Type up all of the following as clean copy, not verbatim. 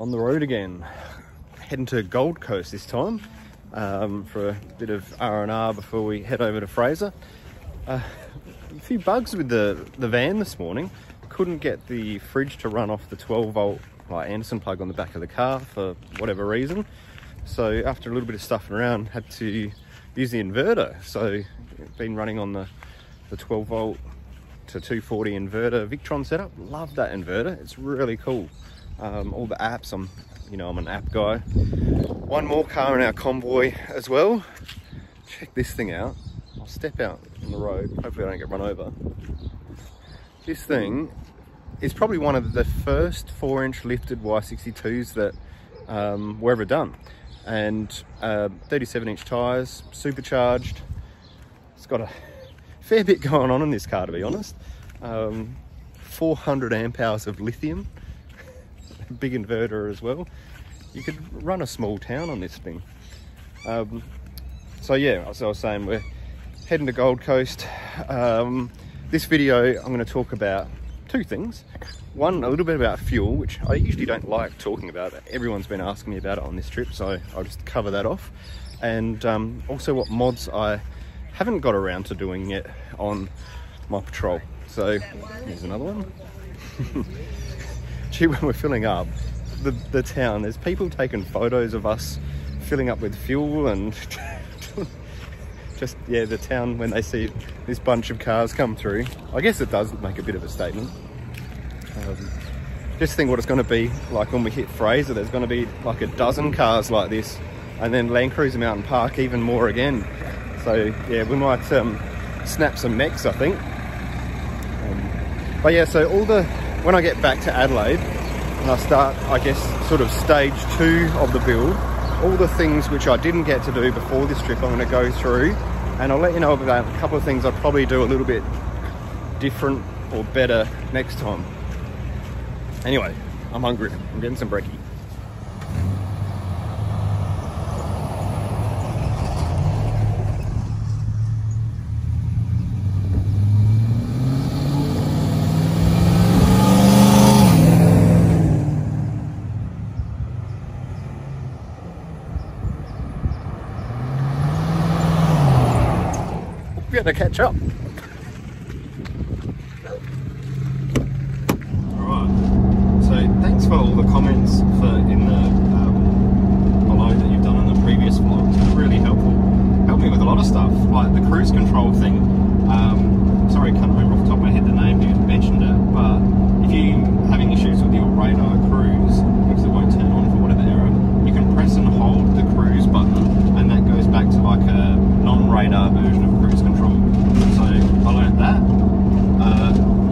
On the road again, heading to Gold Coast this time for a bit of R&R before we head over to Fraser. A few bugs with the van this morning. Couldn't get the fridge to run off the 12-volt Anderson plug on the back of the car for whatever reason. So after a little bit of stuffing around, had to use the inverter. So been running on the 12-volt to 240 inverter Victron setup. Love that inverter, it's really cool. All the apps, I'm an app guy. One more car in our convoy as well. Check this thing out. I'll step out on the road, hopefully I don't get run over. This thing is probably one of the first 4-inch lifted Y62s that were ever done. And 37-inch tyres, supercharged. It's got a fair bit going on in this car, to be honest. 400 amp hours of lithium. Big inverter as well. You could run a small town on this thing. So yeah, as I was saying, we're heading to Gold Coast. This video I'm going to talk about two things. One, a little bit about fuel, which I usually don't like talking about. Everyone's been asking me about it on this trip, so I'll just cover that off. And also what mods I haven't got around to doing yet on my patrol. So here's another one. Gee, when we're filling up the town, there's people taking photos of us filling up with fuel, and just, yeah, the town, when they see this bunch of cars come through, I guess it does make a bit of a statement. Just think what it's going to be like when we hit Fraser. There's going to be like a dozen cars like this, and then Land Cruiser Mountain Park even more again. So yeah, we might snap some mechs, I think. But yeah, so when I get back to Adelaide and I start, I guess, sort of stage 2 of the build, all the things which I didn't get to do before this trip, I'm going to go through, and I'll let you know about a couple of things I'll probably do a little bit different or better next time. Anyway, I'm hungry. I'm getting some brekkie. To catch up. Alright, so thanks for all the comments in the below that you've done in the previous vlogs. It's really helpful. Helped me with a lot of stuff, like the cruise control thing. Sorry, I can't remember off the top of my head the name who mentioned it, but if you're having issues with your radar cruise because it won't turn on for whatever error, you can press and hold the cruise button, and that goes back to like a non-radar version of cruise control. So I learned that.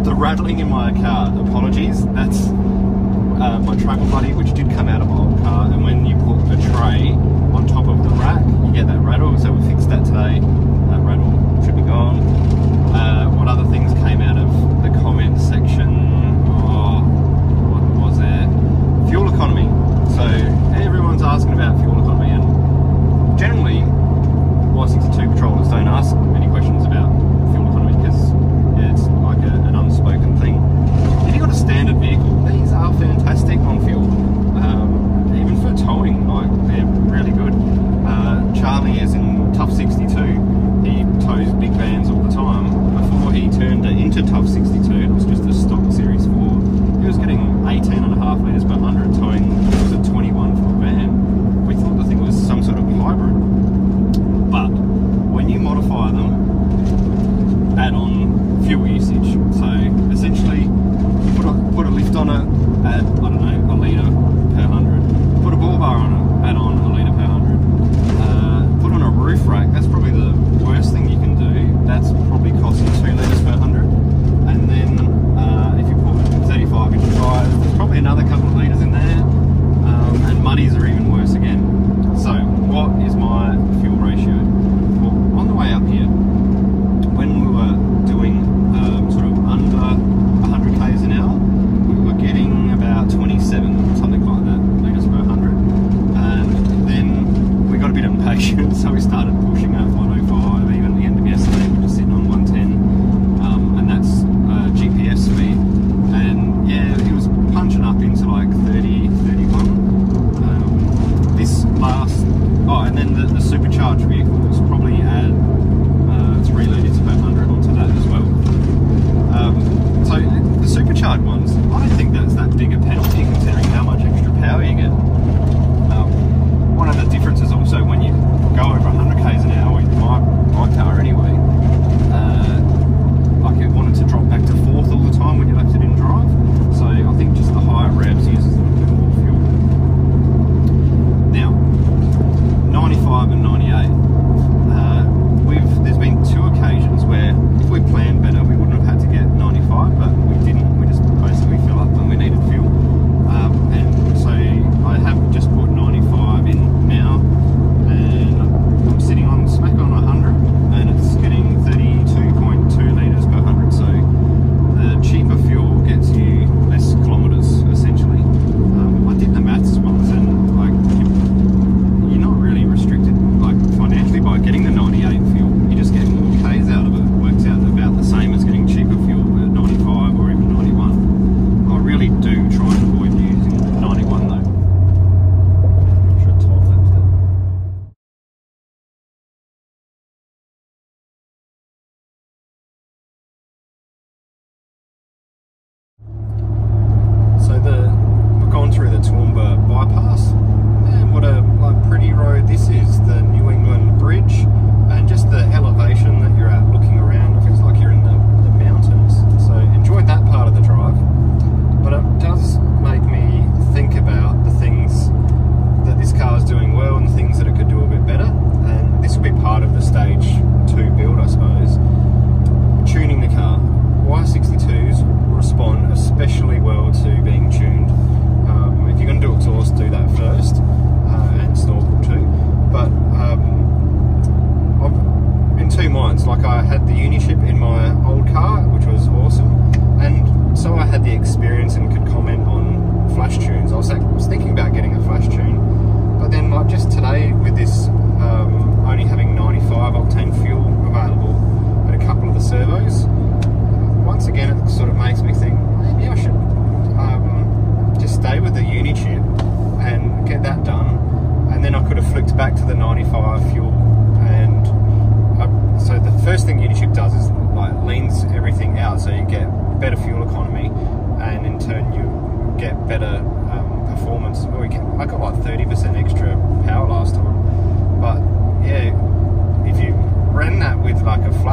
The rattling in my car, apologies, that's my travel buddy, which did come out of my old car, and when you put a tray on top of the rack, you get that rattle, so we fixed that today. That rattle should be gone. What other things came out of the comments section? Oh, what was there? Fuel economy. So everyone's asking about fuel economy, and generally Y62 patrollers don't ask many questions about fuel economy because it's like an unspoken thing. If you've got a standard vehicle, these are fantastic on fuel. Even for towing, like, they're really good. Charlie is in Tough 62. He tows big vans all the time. Before he turned into Tough 62, it was just a stock Series 4. He was getting 18.5 litres per 100 towing. It was a 21 foot van. We thought the thing was some sort of hybrid. But when you modify them, add on fuel usage. So essentially, you put a lift on it, add, I don't know, a litre per 100. Put a bull bar on it, add on a litre per 100. Put on a roof rack, that's probably the worst thing you can do. That's probably costing 2 litres per 100. And then if you put 35-inch tyres, there's probably another couple of litres in there. And muddies are even worse again. So what is my fuel ratio? Well, on the way up here, when we were doing sort of under 100 k's an hour, we were getting about 27, something like that, litres per 100. And then we got a bit impatient, so we started pushing at 105. Even at the end of yesterday, we were just sitting on 110, and that's GPS speed. And yeah, it was punching up into like 30, 31.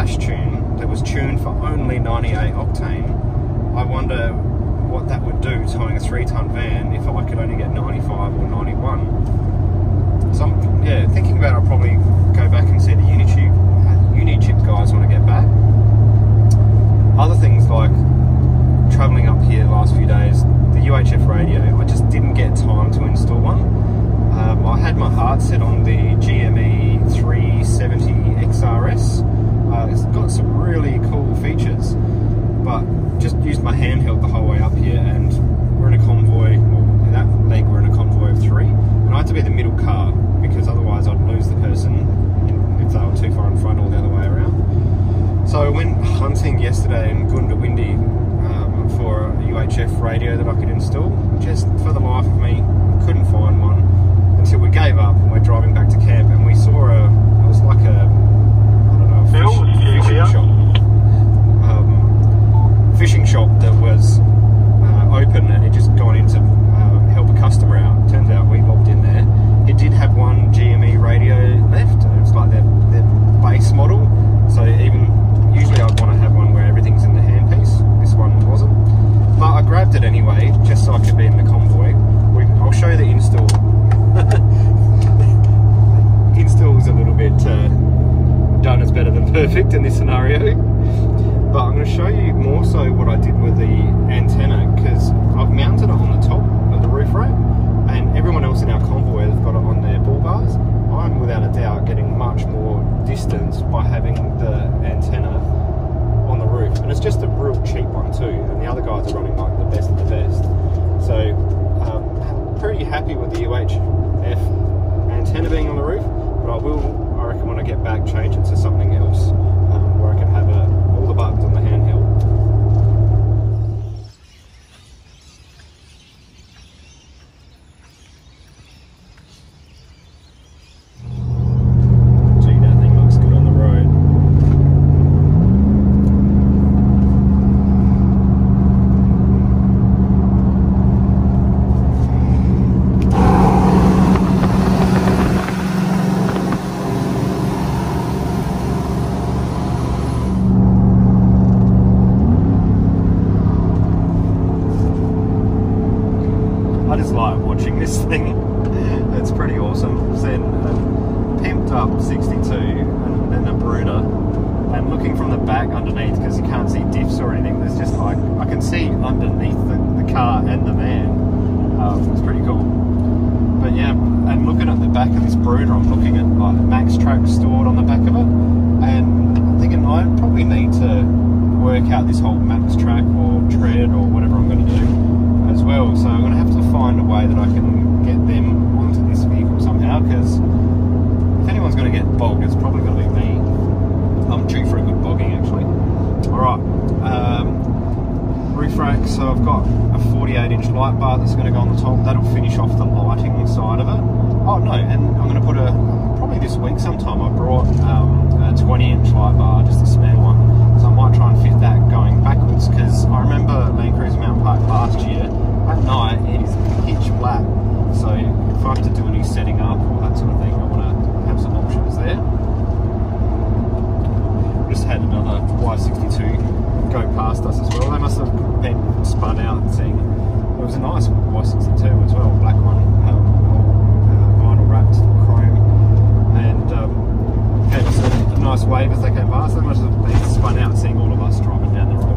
dash tune that was tuned for only 98 octane. I wonder what that would do towing a 3-ton van if I could only get 95 or 91. So I'm, yeah, thinking about it, I'll probably go back and see the Unichip guys when I get back. Other things like travelling up here the last few days, the UHF radio, I just didn't get time to install one. I had my heart set on the GME 370 XRS. It's got some really cool features, but just used my handheld the whole way up here, and we're in a convoy, well, in that leg we're in a convoy of 3, and I had to be the middle car because otherwise I'd lose the person if they were too far in front or the other way around. So I went hunting yesterday in Goondiwindi for a UHF radio that I could install. Just for the life of me, couldn't find one until we gave up and we're driving back to camp, and we saw it was like a, I don't know, fishing shop. Fishing shop that was open, and it just gone in to help a customer out. Turns out we bobbed in there. It did have one GME radio left. It was like their base model. So even usually I'd want to have one where everything's in the handpiece. This one wasn't. But I grabbed it anyway, just so I could be in the convoy. I'll show you the install. Install is a little bit done is better than perfect in this scenario. But I'm going to show you more so what I did with the antenna, because I've mounted it on the top of the roof rack, and everyone else in our convoy has got it on their bull bars. I'm without a doubt getting much more distance by having the antenna on the roof, and it's just a real cheap one too, and the other guys are running like the best of the best. So pretty happy with the UHF antenna being on the roof, but I reckon when I get back, change it to something else where I can have all the buttons on the handheld. Gee, that thing looks good on the road. I just like watching this thing. It's pretty awesome. Then pimped up 62 and then a Brooder, and looking from the back underneath, because you can't see diffs or anything, there's just like, I can see underneath the car and the van. It's pretty cool. But yeah, and looking at the back of this Brooder, I'm looking at like Max Track stored on the back of it, and I'm thinking I probably need to work out this whole Max Track or tread or whatever I'm going to do as well. So I'm going to have to find a way that I can get them onto this vehicle somehow, because if anyone's going to get bogged, it's probably going to be me. I'm due for a good bogging actually. Alright, roof rack, so I've got a 48-inch light bar that's going to go on the top. That'll finish off the lighting side of it. Oh no, and I'm going to put probably this week sometime, I brought a 20-inch light bar, just a spare one. So I might try and fit that going backwards, because I remember Land Cruiser Mountain Park last year, at night it is pitch black. So if I have to do any setting up or that sort of thing, I want to have some options there. Just had another Y62 go past us as well. They must have been spun out and seeing, it was a nice Y62 as well, black one, vinyl wrapped chrome, and gave us a nice wave as they came past. They must have been spun out seeing all of us driving down the road.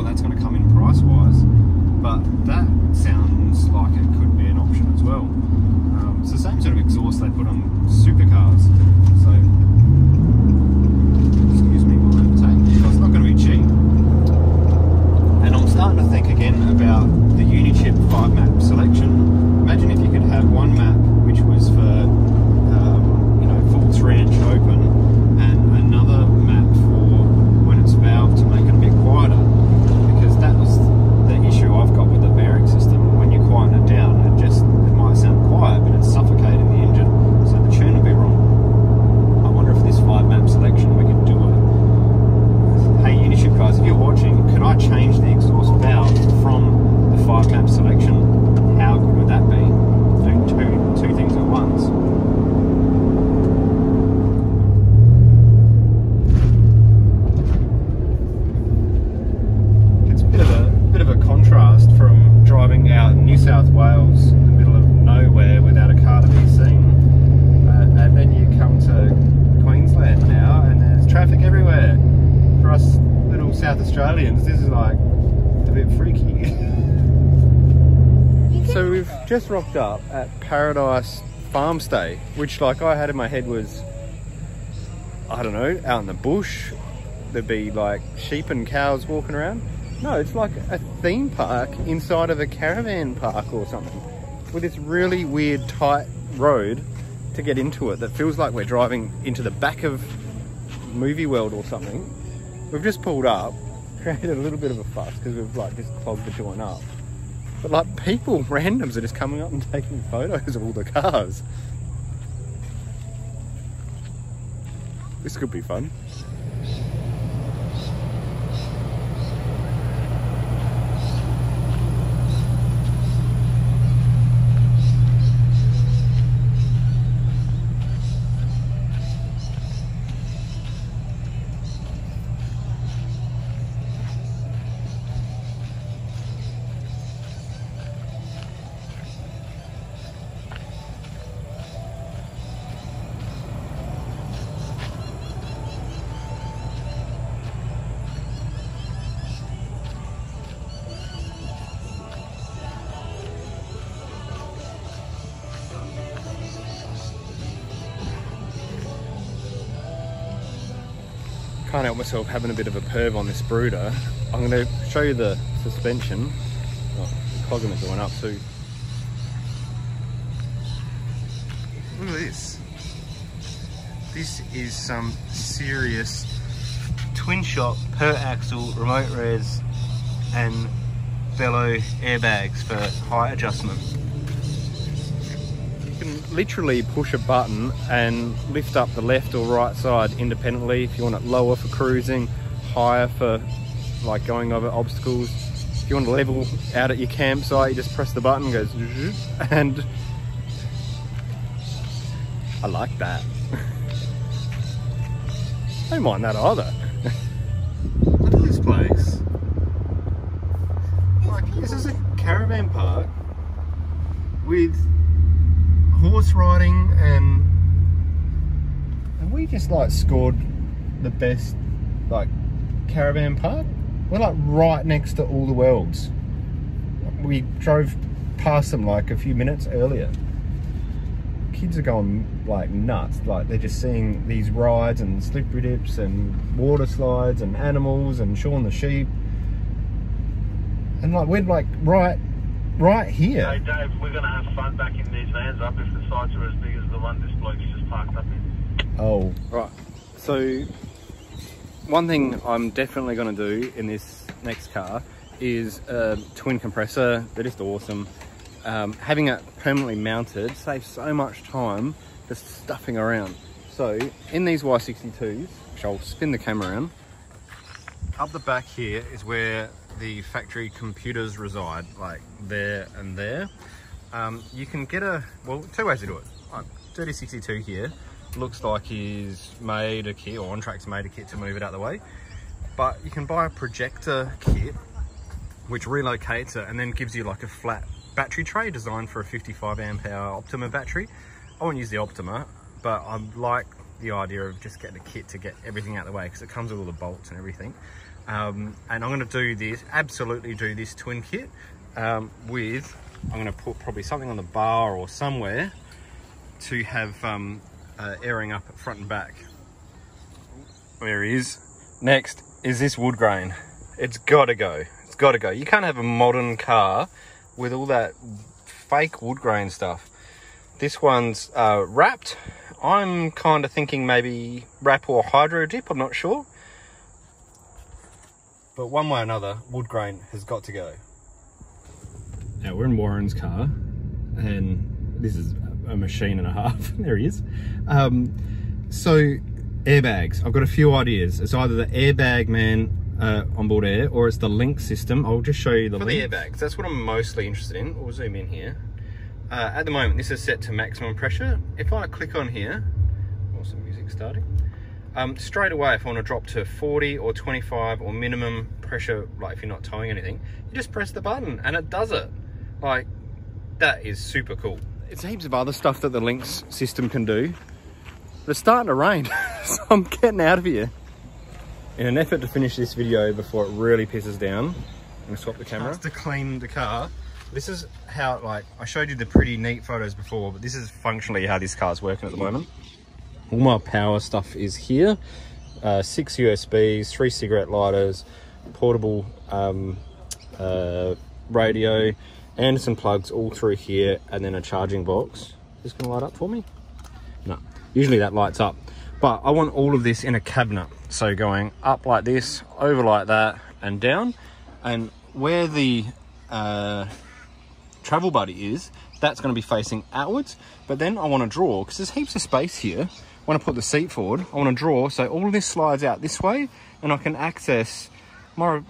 That's going to come in price wise. Australians, this is like a bit freaky. So we've just rocked up at Paradise Farm Stay, which like I had in my head was, I don't know, out in the bush. There'd be like sheep and cows walking around. No, it's like a theme park inside of a caravan park or something, with this really weird tight road to get into it that feels like we're driving into the back of Movie World or something. We've just pulled up, created a little bit of a fuss because we've like just clogged the joint up. But like people, randoms are just coming up and taking photos of all the cars. This could be fun. Can't help myself having a bit of a perv on this Brooder. I'm going to show you the suspension. Oh, the clogging is going up too. Look at this. This is some serious twin shock per axle remote res and bellow airbags for height adjustment. You can literally push a button and lift up the left or right side independently if you want it lower for cruising, higher for like going over obstacles. If you want to level out at your campsite, you just press the button, it goes and I like that. I don't mind that either. Look at this place. Like, this is a caravan park with horse riding, and we just like scored the best like caravan park. We're like right next to all the worlds. We drove past them like a few minutes earlier. Kids are going like nuts, like they're just seeing these rides and slippery dips and water slides and animals and Shaun the sheep, and like we're like right here. Hey Dave, we're going to have fun back in these vans up if the sights are as big as the one this bloke's just parked up in. Oh, right. So one thing I'm definitely going to do in this next car is a twin compressor. They're just awesome. Having it permanently mounted saves so much time just stuffing around. So in these Y62s, which I'll spin the camera around, up the back here is where the factory computers reside, like there and there. You can get well, two ways to do it. Like, Dirty 62 here looks like he's made a kit, or OnTrack's made a kit to move it out of the way. But you can buy a projector kit, which relocates it and then gives you like a flat battery tray designed for a 55 amp hour Optima battery. I won't use the Optima, but I like the idea of just getting a kit to get everything out of the way, because it comes with all the bolts and everything. And I'm going to do this, absolutely do this twin kit with, I'm going to put probably something on the bar or somewhere to have airing up at front and back. There he is. Next is this wood grain. It's got to go. It's got to go. You can't have a modern car with all that fake wood grain stuff. This one's wrapped. I'm kind of thinking maybe wrap or hydro dip, I'm not sure. But one way or another, wood grain has got to go. Now we're in Warren's car, and this is a machine and a half. There he is. So airbags, I've got a few ideas. It's either the Airbag Man onboard air, or it's the link system. I'll just show you the link. For the airbags, that's what I'm mostly interested in. We'll zoom in here. At the moment, this is set to maximum pressure. If I click on here, awesome music starting. Straight away, if I want to drop to 40 or 25 or minimum pressure, like if you're not towing anything, you just press the button and it does it. Like, that is super cool. It's heaps of other stuff that the links system can do. But it's starting to rain, so I'm getting out of here. in an effort to finish this video before it really pisses down, I'm gonna swap the camera. To clean the car. This is how, like, I showed you the pretty neat photos before, but this is functionally how this car's working at the moment. All my power stuff is here. 6 USBs, 3 cigarette lighters, portable radio, Anderson plugs all through here, and then a charging box. Is this gonna light up for me? No, usually that lights up. But I want all of this in a cabinet. So going up like this, over like that, and down. And where the travel buddy is, that's gonna be facing outwards. But then I wanna draw, because there's heaps of space here. When I put the seat forward, I wanna draw, so all of this slides out this way, and I can access my,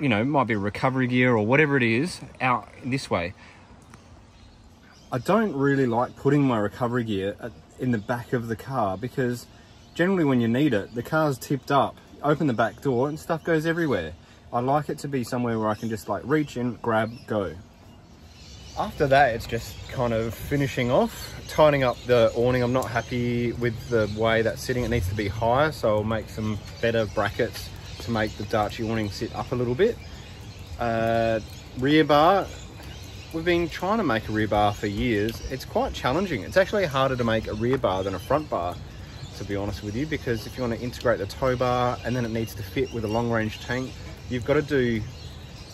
you know, might be recovery gear or whatever it is, out this way. I don't really like putting my recovery gear in the back of the car, because generally when you need it, the car's tipped up, open the back door and stuff goes everywhere. I like it to be somewhere where I can just like reach in, grab, go. After that, it's just kind of finishing off, tightening up the awning. I'm not happy with the way that's sitting. It needs to be higher, so I'll make some better brackets to make the Darchie awning sit up a little bit. Rear bar, we've been trying to make a rear bar for years. It's quite challenging. It's actually harder to make a rear bar than a front bar, to be honest with you, because if you want to integrate the tow bar and then it needs to fit with a long range tank, you've got to do,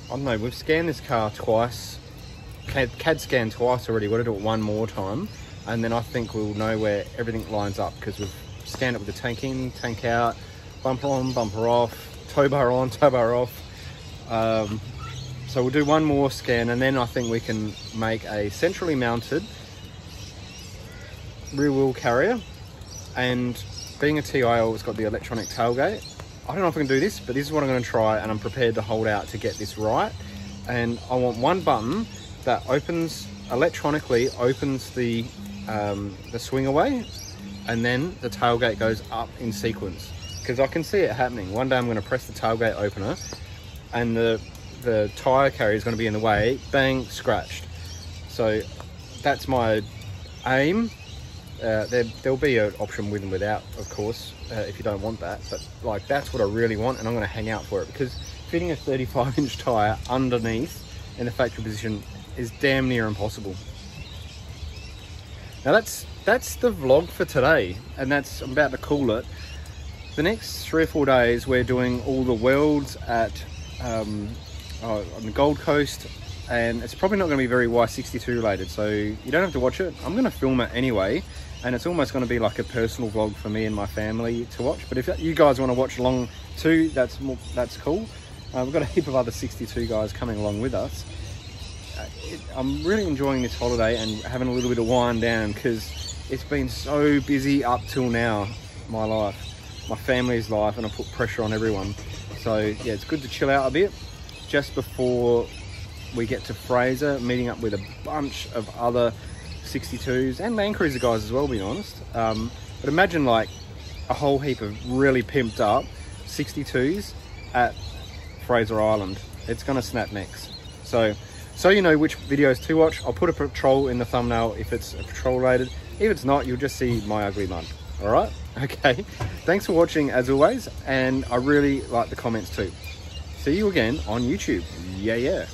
I don't know, we've scanned this car twice, CAD scanned twice already. We've got to do it one more time, and then I think we'll know where everything lines up, because we've scanned it with the tank in, tank out, bumper on, bumper off, tow bar on, tow bar off. So we'll do one more scan, and then I think we can make a centrally mounted rear wheel carrier. And being a TIL, it's got the electronic tailgate. I don't know if I can do this, but this is what I'm going to try, and I'm prepared to hold out to get this right. And I want one button that opens, electronically opens the swing away, and then the tailgate goes up in sequence, because I can see it happening. One day I'm going to press the tailgate opener and the tyre carrier is going to be in the way, bang, scratched. So that's my aim. There'll be an option with and without, of course, if you don't want that, but like that's what I really want, and I'm going to hang out for it, because fitting a 35-inch tyre underneath in the factory position is damn near impossible. Now that's the vlog for today, and I'm about to call it. The next 3 or 4 days we're doing all the welds at on the Gold Coast, and it's probably not going to be very Y62 related, so you don't have to watch it. I'm going to film it anyway, and it's almost going to be like a personal vlog for me and my family to watch. But if you guys want to watch along too, that's cool. We've got a heap of other 62 guys coming along with us. I'm really enjoying this holiday and having a little bit of wind down, because it's been so busy up till now, my life, my family's life, and I put pressure on everyone. So yeah, it's good to chill out a bit just before we get to Fraser, meeting up with a bunch of other 62s and Land Cruiser guys as well, being honest. But imagine like a whole heap of really pimped up 62s at Fraser Island. It's gonna snap necks. So you know which videos to watch. I'll put a patrol in the thumbnail if it's patrol related. If it's not, you'll just see my ugly mug. All right? Okay. Thanks for watching as always, and I really like the comments too. See you again on YouTube. Yeah.